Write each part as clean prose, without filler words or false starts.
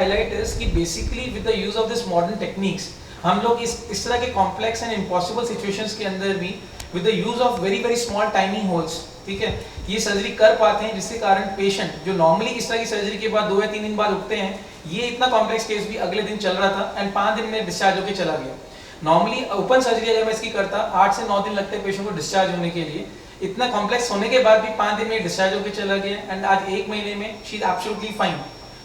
highlight is कि basically with the use of this modern techniques हम लोग इस तरह के complex and impossible situations के अंदर भी with the use of very very small tiny holes, ठीक है, ये सर्जरी कर पाते हैं, जिसके कारण पेशेंट जो नॉर्मली इस तरह की सर्जरी के बाद 2 या 3 दिन बाद उठते हैं, ये इतना कॉम्प्लेक्स केस भी अगले दिन चल रहा था एंड 5 दिन में डिस्चार्ज होकर चला गया। नॉर्मली ओपन सर्जरी अगर मैं इसकी करता 8 से 9 दिन लगते हैं पेशेंट को डिस्चार्ज होने के लिए, इतना कॉम्प्लेक्स होने के बाद भी 5 दिन में डिस्चार्ज होकर चला गया एंड आज 1 महीने में शी इज एब्सोल्युटली फाइन।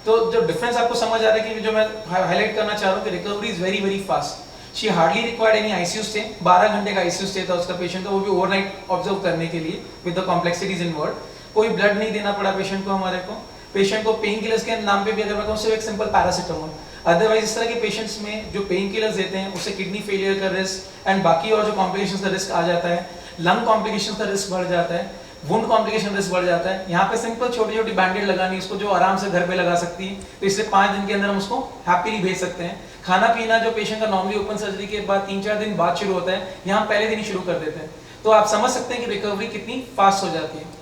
तो जो डिफरेंस आपको समझ आ रहा है कि जो मैं हाईलाइट करना चाह रहा हूँ कि recovery is very very fast. She hardly required any ICU stay, 12 घंटे का आईसीयू स्टे था उसका पेशेंट का, वो भी ओवरनाइट ऑब्जर्व करने के लिए विद द कॉम्प्लेक्सिटीज इन्वॉल्व्ड। कोई ब्लड नहीं देना पड़ा पेशेंट को हमारे को। पेशेंट को पेन किलर्स के नाम पे भी अगर मैं कहूँ सिर्फ एक सिंपल पैरासिटामोल, अदरवाइज इस तरह के पेशेंट्स में जो पेन किलर्स देते हैं उससे किडनी फेलियर का रिस्क एंड बाकी और जो कॉम्प्लिकेशंस का रिस्क आ जाता है, लंग कॉम्प्लिकेशंस का रिस्क बढ़ जाता है, वुंड कॉम्प्लिकेशन रिस्क बढ़ जाता है। यहाँ पे सिंपल छोटी छोटी बैंडेड लगानी, इसको जो आराम से घर पे लगा सकती है, तो इसलिए 5 दिन के अंदर हम उसको हैप्पीली भेज सकते हैं। खाना पीना जो पेशेंट का नॉर्मली ओपन सर्जरी के बाद 3-4 दिन बाद शुरू होता है, यहाँ हम पहले दिन ही शुरू कर देते हैं। तो आप समझ सकते हैं कि रिकवरी कितनी फास्ट हो जाती है।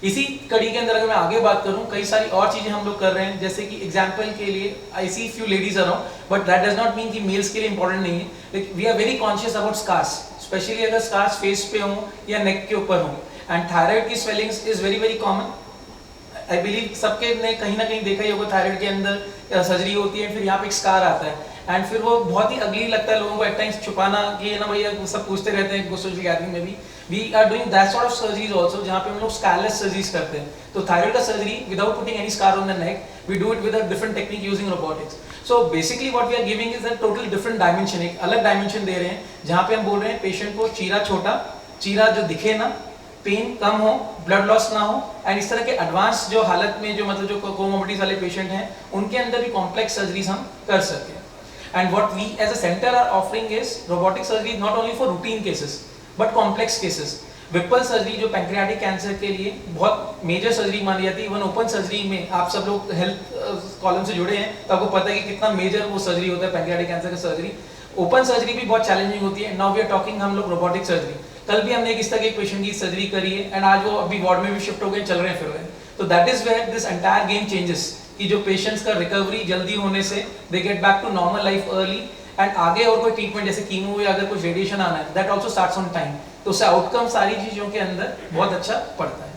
इसी कड़ी के अंदर अगर मैं आगे बात करूं, कई सारी और चीजें हम लोग कर रहे हैं, जैसे कि एग्जांपल के लिए I see few ladies around, but that does not mean कि मेल्स के लिए इंपॉर्टेंट नहीं है। We are very conscious about scars, specially अगर स्कार्स फेस पे हो या नेक के ऊपर हो। एंड थायराइड की swellings is very very common. I believe सबके ने कहीं ना कहीं देखा ही होगा, थायराइड के अंदर सर्जरी होती है, फिर यहाँ पे एक स्कार आता है एंड फिर वो बहुत ही अगली लगता है लोगों को एट टाइम्स छुपाना कि ना भैया, सब पूछते रहते हैं सोशल गैदरिंग में भी। We are doing that sort of surgeries also, जहाँ पे हम लोग स्कारलेस सर्जरीज करते हैं। तो थायराइड का surgery without putting any scar on the neck, we do it with a different technique using robotics. So basically what we are giving is a total different dimension, एक अलग dimension दे रहे हैं, जहाँ पे हम बोल रहे हैं पेशेंट को चीरा छोटा, चीरा जो दिखे ना, पेन कम हो, ब्लड लॉस ना हो एंड इस तरह के एडवांस जो हालत में जो मतलब जो कोमोर्बिडिटीज वाले पेशेंट हैं, उनके अंदर भी कॉम्प्लेक्स सर्जरीज हम कर सकें। And what we as a center are offering is robotic surgery not only for routine cases but complex cases. Vipul surgery जो पैंक्रियाटिक कैंसर के लिए बहुत मेजर सर्जरी मानी जाती है, इवन ओपन सर्जरी में आप सब लोग हेल्थ कॉलम से जुड़े हैं तो आपको पता है कि कितना मेजर वो सर्जरी होता है पैंक्रियाटिक कैंसर का सर्जरी। ओपन सर्जरी भी बहुत चैलेंजिंग होती है। नाउ वी आर टॉकिंग हम लोग रोबोटिक सर्जरी। कल भी हमने इस तरह के पेशेंट की सर्जरी करी है एंड आज वो अभी वार्ड में भी शिफ्ट हो गए, चल रहे हैं फिर रहे हैं। तो that is where this entire game changes, कि जो पेशेंट्स का रिकवरी जल्दी होने से they get back to normal life early and आगे और कोई ट्रीटमेंट जैसे कीमो या अगर कुछ रेडिएशन आना है, that also starts on time. तो उससे आउटकम सारी चीजों के अंदर बहुत अच्छा पड़ता है।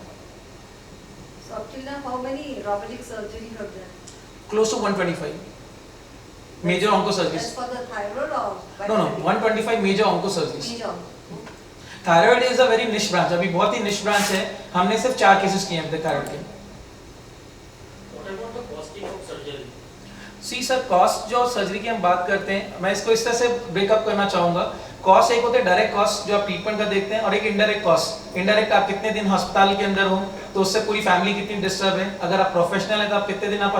So up till now, how many robotic surgery have done? Close to 125 major onco surgeries. That's for the thyroid or? No, 125 major onco surgeries. Major. Thyroid is a very निश ब्रांच, अभी बहुत ही निश ब्रांच है। हमने सिर्फ 4 cases किए हैं thyroid के। सी सर, कॉस्ट जो सर्जरी की हम बात करते हैं, मैं इसको इस तरह से ब्रेकअप करना चाहूंगा। कॉस्ट एक होते हैं डायरेक्ट कॉस्ट जो आप ट्रीटमेंट का देखते हैं, और एक इनडायरेक्ट कॉस्ट। इनडायरेक्ट आप कितने दिन अस्पताल के अंदर हो तो उससे पूरी फैमिली कितनी डिस्टर्ब है, अगर आप प्रोफेशनल है तो आप कितने दिन आप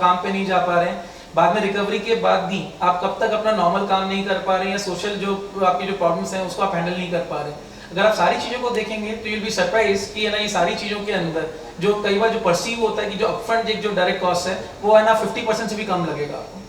काम पे नहीं जा पा रहे हैं, बाद में रिकवरी के बाद भी आप कब तक अपना नॉर्मल काम नहीं कर पा रहे हैं, या सोशल जो आपकी जो प्रॉब्लम्स हैं उसको आप हैंडल नहीं कर पा रहे हैं। अगर आप सारी चीज़ों को देखेंगे तो यू विल बी सरप्राइज कि है ना, ये सारी चीज़ों के अंदर जो कई बार जो परसीव होता है कि जो अपफ्रंट एक जो डायरेक्ट कॉस्ट है वो है ना 50% से भी कम लगेगा आपको।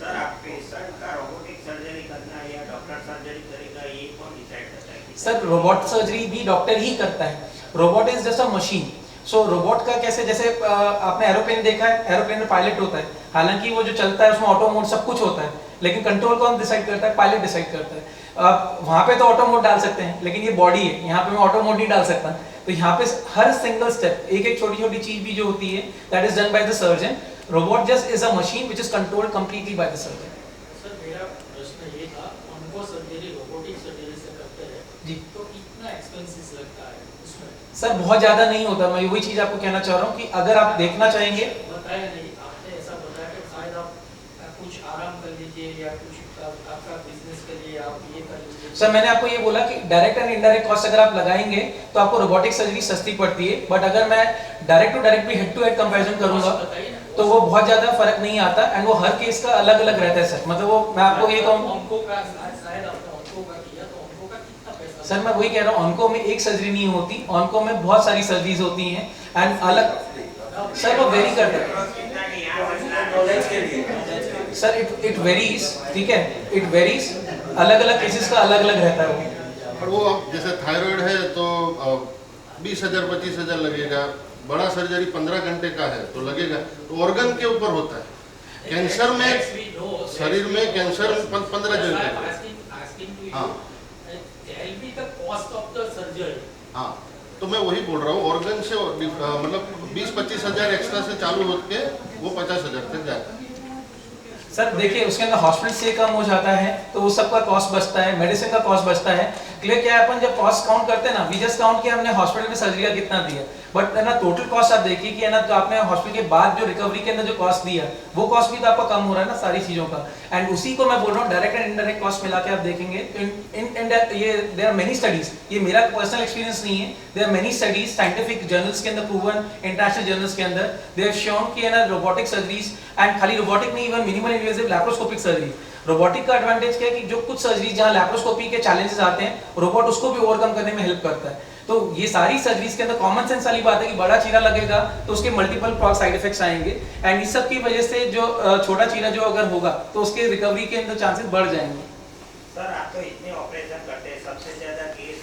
सर, आप पेशेंट का रोबोटिक सर्जरी करना या डॉक्टर सर्जरी करेगा, ये कौन डिसाइड करता है? सर, रोबोट सर्जरी भी डॉक्टर ही करता है। Robot is just a machine. So robot का कैसे, जैसे आपने एरोप्लेन देखा है, एरोप्लेन में पायलट होता है, हालांकि वो जो चलता है उसमें ऑटो मोड सब कुछ होता है, लेकिन कंट्रोल कौन डिसाइड करता है? पायलट डिसाइड करता है। वहां पे तो ऑटो मोड डाल सकते हैं, लेकिन ये बॉडी है, यहाँ पे मैं ऑटो मोड नहीं डाल सकता। तो यहाँ पे हर सिंगल स्टेप, एक एक छोटी छोटी चीज भी जो होती है, that is done by the surgeon. Robot just is a machine which is controlled completely by the surgeon. Sir, मेरा प्रश्न ये था, ऑनको सर्जरी रोबोटिक सर्जरी से करते हैं जी, तो कितना एक्सपेंसेस लगता है उसमें? सर बहुत ज्यादा नहीं होता। मैं वही चीज आपको कहना चाह रहा हूँ कि अगर आप देखना चाहेंगे, बताया नहीं आपने, ऐसा बताया कि शायद आप कुछ आराम कर लीजिए या कुछ आपका बिजनेस के लिए आप ये कर लीजिए। सर मैंने आपको ये बोला कि डायरेक्ट एंड इनडायरेक्ट कॉस्ट अगर आप लगाएंगे तो आपको रोबोटिक सर्जरी सस्ती पड़ती है, बट अगर मैं डायरेक्ट टू डायरेक्ट भी हेड टू हेड कंपैरिजन करूंगा तो वो बहुत ज्यादा फर्क नहीं आता एंड वो हर केस का अलग अलग रहता है सर। मतलब वो मैं आपको ये कहूँ, ऑनको का शायद आपने ऑनको का किया, तो ऑनको का कितना पैसा? सर मैं वही कह रहा हूँ, ऑनको में एक सर्जरी नहीं होती, ऑनको में बहुत सारी सर्जरीज होती हैं एंड अलग। सर वो वेरी करता है सर, इट वेरीज, ठीक है, इट वेरीज, अलग अलग केसेस का अलग अलग रहता है वो। और वो अब जैसे थायराइड है तो 20,000 25,000 लगेगा, बड़ा सर्जरी 15 घंटे का है तो लगेगा, तो ऑर्गन के ऊपर होता है। कैंसर में, शरीर में कैंसर 15 घंटे का। हाँ हाँ, तो मैं वही बोल रहा हूँ, ऑर्गन से मतलब 20-25 हज़ार एक्स्ट्रा से चालू होके वो 50 हज़ार तक जाता है। सर देखिए उसके अंदर हॉस्पिटल से कम हो जाता है तो वो सबका कॉस्ट बचता है, मेडिसिन का कॉस्ट बचता है। क्लियर क्या है, अपन जब कॉस्ट काउंट करते हैं ना, वी जस्ट काउंट किया हमने हॉस्पिटल में सर्जरी का कितना दिया, बट है ना टोटल कॉस्ट आप देखिए कि है ना, तो आपने हॉस्पिटल के बाद जो रिकवरी के अंदर जो कॉस्ट दिया वो कॉस्ट भी तो आपका कम हो रहा है ना सारी चीजों का। एंड उसी को मैं बोल रहा हूँ डायरेक्ट एंड इनडायरेक्ट कॉस्ट मिला के आप देखेंगे ये देयर आर मेनी स्टडीज, ये मेरा पर्सनल एक्सपीरियंस नहीं है, there are many studies scientific journals के अंदर प्रूवन, इंटरनेशनल जर्नल्स के अंदर दे हैव शोन कि है ना रोबोटिक सर्जरीज, एंड खाली रोबोटिक नहीं, even minimal invasive laparoscopic surgery. Robotic का एडवांटेज क्या है कि जो कुछ सर्जरी जहां लैप्रोस्कोपी के चैलेंजेस आते हैं, रोबोट उसको भी ओवरकम करने में हेल्प करता है। तो ये सारी सर्जरीज के अंदर कॉमन सेंस वाली बात है कि बड़ा चीरा लगेगा तो उसके मल्टीपल साइड इफेक्ट्स आएंगे, एंड इस सब की वजह से जो छोटा चीरा जो अगर होगा तो उसके रिकवरी के अंदर चांसेस बढ़ जाएंगे। सर आप तो इतने ऑपरेशन करते हैं, सबसे ज्यादा केस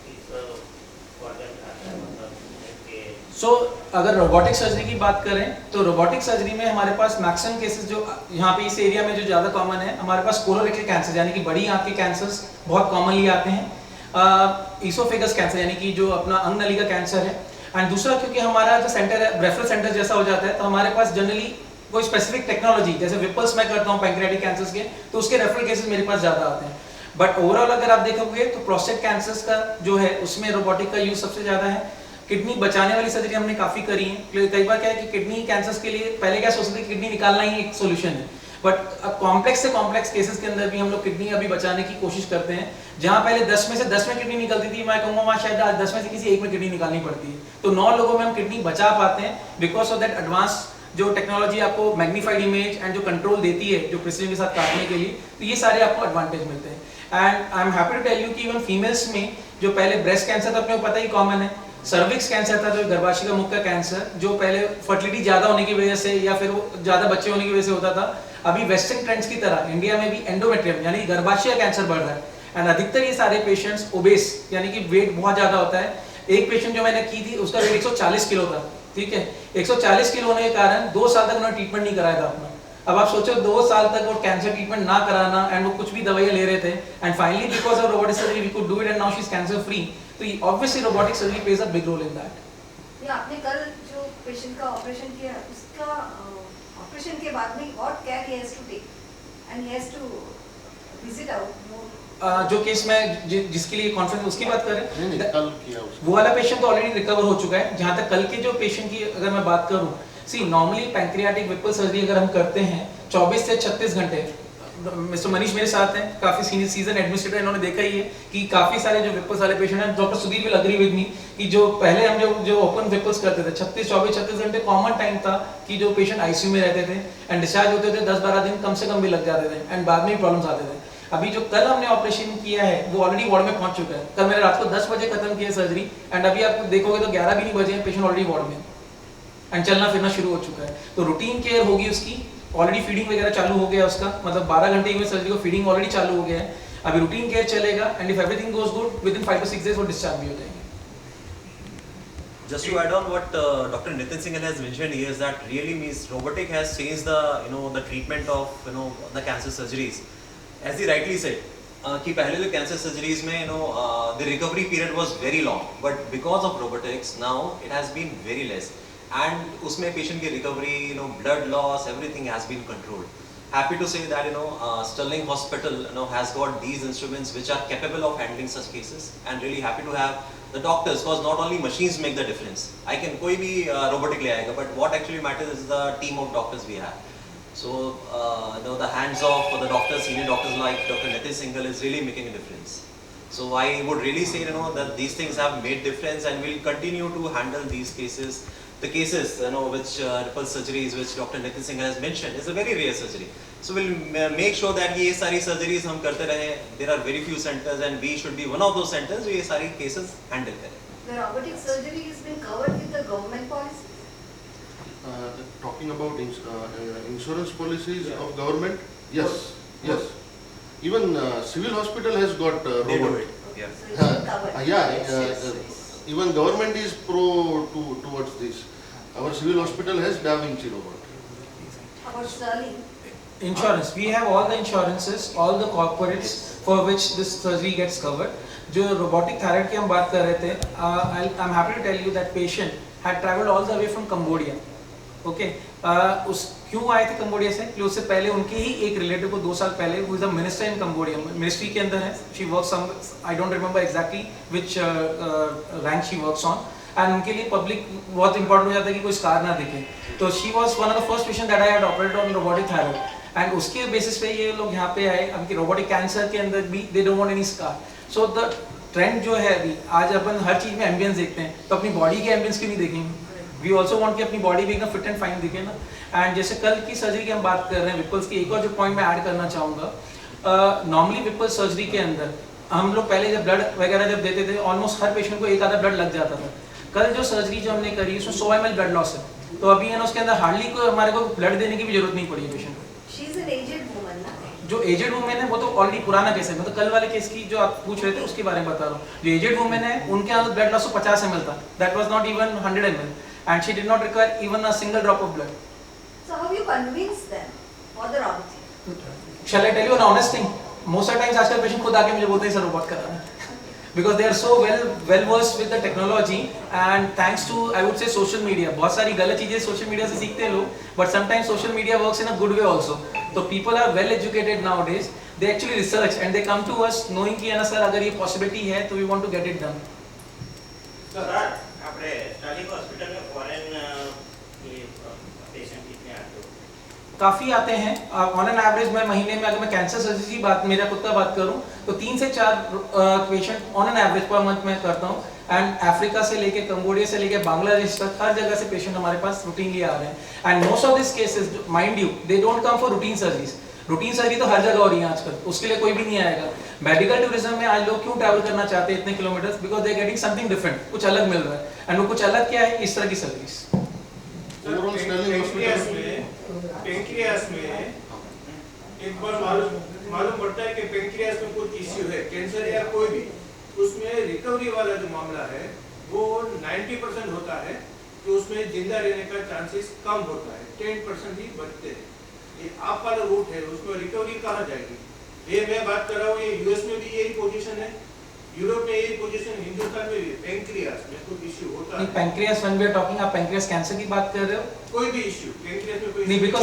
किस ऑर्गन का आता है, मतलब सो अगर रोबोटिक सर्जरी की बात करें तो रोबोटिक सर्जरी में हमारे पास मैक्सिमम केसेस जो यहाँ पे इस एरिया में जो ज़्यादा कॉमन है, हमारे पास कोलोरेक्टल कैंसर यानी कि बड़ी आंत के कैंसर्स बहुत कॉमनली आते हैं, इसोफेगस कैंसर यानी कि जो अपना अंग नली का कैंसर है, एंड दूसरा क्योंकि हमारा जो सेंटर है रेफरल सेंटर जैसा हो जाता है तो हमारे पास जनरली कोई स्पेसिफिक टेक्नोलॉजी, जैसे विपल्स मैं करता हूँ पैंक्रियाटिक कैंसर्स के, तो उसके रेफरल केसेस मेरे पास ज़्यादा आते हैं। बट ओवरऑल अगर आप देखोगे तो प्रोस्टेट कैंसर्स का जो है उसमें रोबोटिक का यूज सबसे ज़्यादा है। किडनी बचाने वाली सर्जरी हमने काफ़ी करी है। कई बार क्या है कि किडनी कैंसर्स के लिए पहले क्या सोचते थे किडनी निकालना ही एक सोल्यूशन है, बट अब कॉम्प्लेक्स से कॉम्प्लेक्स केसेस के अंदर भी हम लोग किडनी अभी बचाने की कोशिश करते हैं। जहां पहले 10 में से 10 में किडनी निकलती थी, मैं कहूँगा वहाँ शायद आज 10 में से किसी एक में किडनी निकालनी पड़ती है, तो 9 लोगों में हम किडनी बचा पाते हैं बिकॉज ऑफ दैट एडवांस जो टेक्नोलॉजी आपको मैग्नीफाइड इमेज एंड जो कंट्रोल देती है जो प्रिसीजन के साथ काटने के लिए, तो ये सारे आपको एडवांटेज मिलते हैं। And I am happy to tell you कि इवन फीमेल्स में जो पहले ब्रेस्ट कैंसर था अपने को पता ही कॉमन है, सर्विक्स कैंसर था जो गर्भाशय का मुख का कैंसर, जो पहले फर्टिलिटी ज्यादा होने की वजह से या फिर वो ज्यादा बच्चे होने की वजह से होता था, अभी वेस्टर्न ट्रेंड्स की तरह इंडिया में भी एंडोमेट्रियम यानी गर्भाशय कैंसर बढ़ रहा है। एंड अधिकतर ये सारे पेशेंट्स ओबेस यानी कि वेट बहुत ज्यादा होता है। एक पेशेंट जो मैंने की थी उसका वेट 140 किलो था, ठीक है, 140 किलो होने के कारण 2 साल तक उन्होंने ट्रीटमेंट नहीं कराया था अपना। अब आप सोचो 2 साल तक वो कैंसर ट्रीटमेंट ना कराना, एंड वो कुछ भी दवाइयां ले रहे थे, and finally because of robotic surgery we could do it and now she is cancer free. तो obviously robotic surgery plays a big role in that. ये आपने कल जो पेशेंट का ऑपरेशन किया उसका ऑपरेशन के बाद में what care he has to take and he has to visit out जो केस में जिसके लिए कॉन्फ्रेंस उसकी बात कर रहे नहीं, हैं, कल किया उसको। वो वाला पेशेंट तो ऑलरेडी रिकवर हो चुका है। जहां तक कल के जो पेशेंट की अगर मैं बात करूं, सी नॉर्मली पैंक्रियाटिक विपल सर्जरी अगर हम करते हैं 24 से 36 घंटे, मिस्टर मनीष मेरे साथ हैं, काफी सीनियर सीजन एडमिनिस्ट्रेटर, इन्होंने देखा ही है कि काफी सारे जो विपल्स वाले पेशेंट हैं, doctor Sudhir will agree with me कि जो पहले हम जो ओपन विपल्स करते थे 24 घंटे कॉमन टाइम था कि जो पेशेंट आईसीयू में रहते थे एंड डिस्चार्ज होते थे 10-12 दिन कम से कम भी लग जाते थे, एंड बाद में भी प्रॉब्लम्स आते थे। अभी जो कल हमने ऑपरेशन किया है वो ऑलरेडी वार्ड में पहुंच चुका है। कल मैंने रात को 10 बजे खत्म किया सर्जरी, एंड अभी आप देखोगे तो 11 भी नहीं बजे हैं, पेशेंट ऑलरेडी वार्ड में एंड चलना फिरना शुरू हो चुका है। तो रूटीन केयर होगी उसकी, ऑलरेडी फीडिंग वगैरह चालू हो गया उसका, मतलब 12 घंटे में सर्जरी को फीडिंग ऑलरेडी चालू हो गया है। अभी रूटीन केयर चलेगा, and if everything goes good with in 5 to 6 days वो डिस्चार्ज भी हो जाएंगे। Just to add on what Dr. Nitin Singhal has mentioned here is that really means robotic has changed the the treatment of the cancer surgeries. As he rightly said, कि पहले जो cancer surgeries में the recovery period was very long, but because of robotics now it has been very less, and उसमें patient की recovery, blood loss, everything has been controlled. Happy to say that Sterling Hospital has got these instruments which are capable of handling such cases, and really happy to have the doctors, because not only machines make the difference. I can कोई भी robotic ले आएगा, but what actually matters is the team of doctors we have. So the hands of the doctors, senior doctors like Dr. Nitin Singhal is really making a difference. So I would really say that these things have made difference, and we'll continue to handle these cases. The cases which repulse surgeries which Dr. Nitin Singhal has mentioned is a very rare surgery. So we'll make sure that ये सारी surgeries हम करते रहें. There are very few centers, and we should be one of those centers जो ये सारी cases handle करें. The robotic surgery has been covered with the government policy. Talking about insurance policies of government, yes. Even civil hospital has got They do robot. it. Yeah. So it's been covered. Yeah. Even government is towards this. Our civil hospital has Da Vinci robot. About Sterling, Insurance. We have all the insurances, all the corporates for which this surgery gets covered. जो robotic thyroid की हम बात कर रहे थे, I'm happy to tell you that patient had traveled all the way from Cambodia. Okay. उस क्यों आए थे कंबोडिया से? कि उससे पहले उनके ही एक रिलेटिव को 2 साल पहले who is a minister in Cambodia, ministry के अंदर है, she works some, I don't remember exactly which rank she works on, and उनके लिए पब्लिक बहुत इंपॉर्टेंट हो जाता है कि कोई स्कार ना दिखे. तो she was one of the first patient that I had operated on robotic thyroid, and उसके बेसिस पे ये लोग यहाँ पे आए. अब कि रोबोटिक कैंसर के अंदर भी they don't want any scar. So the trend जो है अभी, आज अपन हर चीज में एम्बियंस देखते हैं, तो अपनी बॉडी के एम्बियंस क्यों नहीं देखेंगे? वी ऑल्सो वांट कि अपनी बॉडी भी एकदम फिट एंड फाइन दिखे ना. एंड जैसे कल की सर्जरी की हम बात कर रहे हैं विपल्स की, एक और जो पॉइंट मैं ऐड करना चाहूँगा, नॉर्मली विपल सर्जरी के अंदर हम लोग पहले जब ब्लड वगैरह जब देते थे, ऑलमोस्ट हर पेशेंट को एक आधा ब्लड लग जाता था. कल जो सर्जरी जो हमने करी उसमें 100 ml ब्लड लॉस है, तो अभी है ना उसके अंदर हार्डली कोई हमारे को ब्लड देने की भी जरूरत नहीं पड़ी है पेशेंट को. she is an aged woman ना. जो एजेड वुमेन है वो तो ऑलरेडी पुराना केस है, मतलब कल वाले केस की जो आप पूछ रहे थे उसके बारे में बता रहा हूँ. जो एजेड वुमेन है उनके अंदर ब्लड लॉस 50 ml था, that was not even 100 ml, and she did not require even a single drop of blood. So how you convince them for the robotic? Shall I tell you an honest thing? Most of the times आजकल patient खुद आके मुझे बोलते हैं sir robot कराना है, because they are so well versed with the technology, and thanks to I would say social media. बहुत सारी गलत चीजें सोशल मीडिया से सीखते हैं लोग, but sometimes social media works in a good way also. So people are well educated nowadays. They actually research and they come to us knowing कि है ना सर अगर ये possibility है तो we want to get it done. Sir આપણે સ્ટાલિંગ hospital में ફોરેन ये पेशेंट कितने आते हो? काफ़ी आते हैं. ऑन एन एवरेज मैं महीने में, अगर मैं कैंसर सर्जरी की बात, मेरा खुद का बात करूं तो 3 से 4 patient on an average per month में करता हूं. एंड अफ्रीका से लेके कंबोडिया से लेके बांग्लादेश तक हर जगह से पेशेंट हमारे पास रूटीनली आ रहे हैं. And most of this cases, mind you, they don't come for routine surgeries. Routine surgery तो हर जगह हो रही है आजकल, उसके लिए कोई भी नहीं आएगा. मेडिकल टूरिज्म में आज लोग क्यों ट्रैवल करना चाहते हैं इतने kilometres? Because they are getting something different, कुछ अलग मिल रहा है. एंड वो कुछ अलग क्या है? इस तरह की surgeries. Overall Sterling hospital pancreas में एक बार मालूम पड़ता है कि पेंक्रियास में कुछ इश्यू है, कैंसर या कोई भी, उसमें रिकवरी वाला जो मामला है वो 90% होता है, तो उसमें जिंदा रहने का चांसेस कम होता है, 10% ही बचते हैं. ये आप वाला रूट है, उसमें रिकवरी कहाँ जाएगी? ये मैं बात कर रहा हूँ, ये यूएस में भी यही पोजीशन है, यूरोप में यही पोजीशन, हिंदुस्तान में भी पेंक्रियास में कुछ इश्यू होता है. Pancreas when we are talking, आप पैंक्रियास कैंसर की बात कर रहे हो? कोई भी इश्यू पेंक्रियास में कोई नहीं, बिकॉज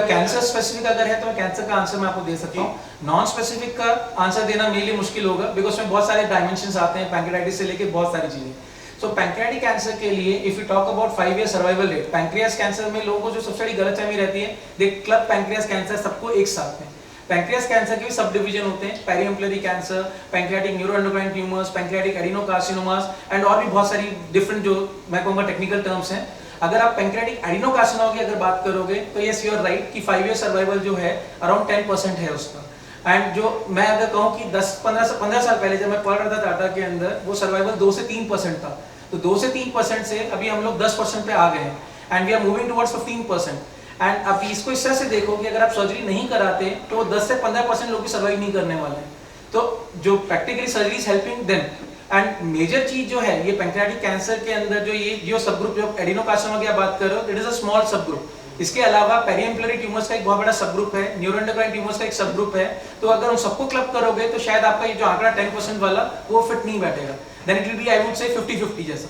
कैंसर स्पेसिफिक अगर है तो मैं कैंसर का आंसर मैं आपको दे सकता हूँ. नॉन स्पेसिफिक का आंसर देना मेरे लिए मुश्किल होगा, बिकॉज उसमें बहुत सारे डायमेंशंस आते हैं, पैंक्रियाटाइटिस से लेके बहुत सारी चीजें. सो पैंक्रियाटिक कैंसर के लिए if you talk about 5 year survival rate, pancreas cancer में लोगों को जो सबसे बड़ी गलतफहमी रहती है, दे क्लब पैंक्रियास कैंसर सबको एक साथ में. पैंक्रियास कैंसर के भी सब डिवीजन होते हैं, periampullary cancer, pancreatic neuroendocrine tumours, pancreatic adenocarcinomas and और भी बहुत सारी डिफरेंट जो मैं कहूँगा टेक्निकल टर्म्स हैं. अगर आप पैंक्रियाटिक एडिनोकार्सिनोमा की अगर बात करोगे तो यस यू आर राइट कि 5 year सर्वाइवल जो है अराउंड 10% है उसका. एंड जो मैं अगर कहूँ कि 10-15 साल पहले जब मैं पढ़ रहा था टाटा के अंदर, वो सर्वाइवल 2 से 3% था. तो 2 से 3% से अभी हम लोग 10% पे आ गए हैं, and we are moving towards 15%. And अब इसको इस तरह से देखो कि अगर आप सर्जरी नहीं कराते तो 10 से 15% लोग भी सर्वाइव नहीं करने वाले हैं. तो जो practically surgery is helping them. And major चीज जो है ये पैंक्रियाटिक कैंसर के अंदर जो ये जो सब ग्रुप जो एडिनोकार्सिनोमा की आप बात कर रहे हो, इट इज अ स्मॉल सब ग्रुप. इसके अलावा पेरिएम्पलरी ट्यूमर्स का एक बहुत बड़ा सब ग्रुप है, न्यूरोएंडोक्राइन ट्यूमर्स का एक सब ग्रुप है. तो अगर उन सबको क्लब करोगे तो शायद आपका ये जो आंकड़ा 10% वाला वो फिट नहीं बैठेगा. Then it will be I would say 50-50 जैसा.